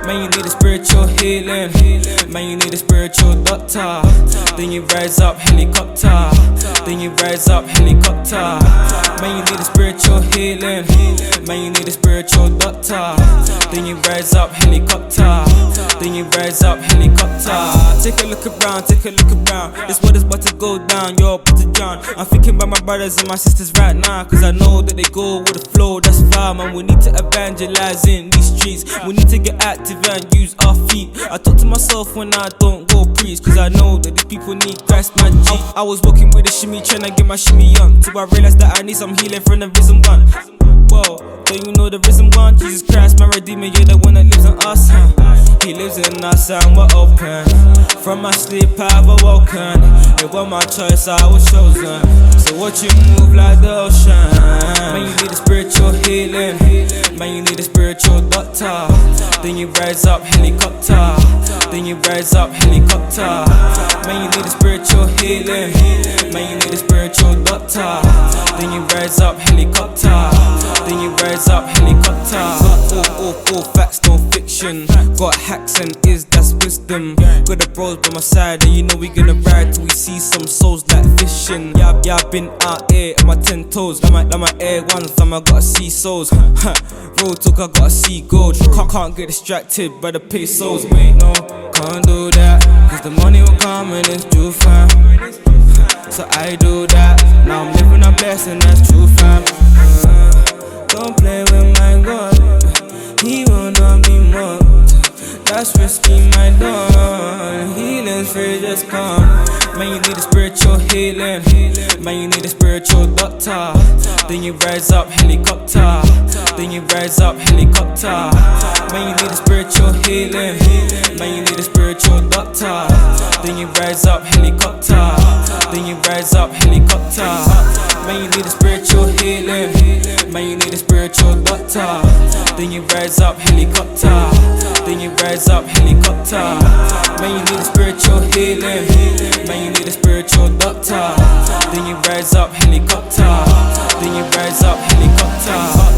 Man, you need a spiritual healing. Man, you need a spiritual doctor. Then you rise up helicopter. Then you rise up helicopter. Man, you need a spiritual healing. Man, you need a spiritual doctor. Then you rise up helicopter. Then you rise up helicopter. Take a look around, take a look around. This world is about to go down, you're about to drown. I'm thinking about my brothers and my sisters right now, cause I know that they go with the flow, that's fine. Man, we need to evangelize in these streets. We need to get active and use our feet. I talk to myself when I don't go preach, cause I know that these people need Christ, my G. I was walking with a shimmy, trying to get my shimmy on, till I realized that I need some healing from the risen one. Whoa, don't you know the risen one? Jesus Christ, my redeemer, you're the one that lives in us, huh? He lives in us and we're open. From my sleep I've awoken. It was my choice, I was chosen. So watch you move like the ocean. Man, you need a spiritual healing. Man, you need a spiritual doctor. Then you rise up helicopter. Then you rise up helicopter. Man, you need a spiritual healing. Man, you need a spiritual doctor. Then you rise up helicopter. Then you rise up helicopter. All facts, no fiction. Got hacks and that's wisdom. Got the bros by my side and you know we gonna ride till we see some souls like fishing. Yeah, I've been out here on my 10 toes. Like my air ones, I gotta see souls. Road talk, I gotta see gold. Can't get distracted by the pesos. No, can't do that, cause the money will come and it's true, fam. So I do that. Now I'm living a blessing, that's true, fam. Don't play with my God, he will not be mocked. That's risky, my dog. Healing's free, just come. Man, you need a spiritual healing. Man, you need a spiritual doctor. Then you rise up helicopter. Then you rise up helicopter. Man, you need a spiritual healing. Man, you need a spiritual doctor. Then you rise up helicopter. Then you rise up helicopter. Man, you need a spiritual healing. Man, you need a spiritual doctor. Then you rise up helicopter. Then you rise up helicopter. Man, you need a spiritual healing. Man, you need a spiritual doctor. Then you rise up helicopter. Then you rise up helicopter.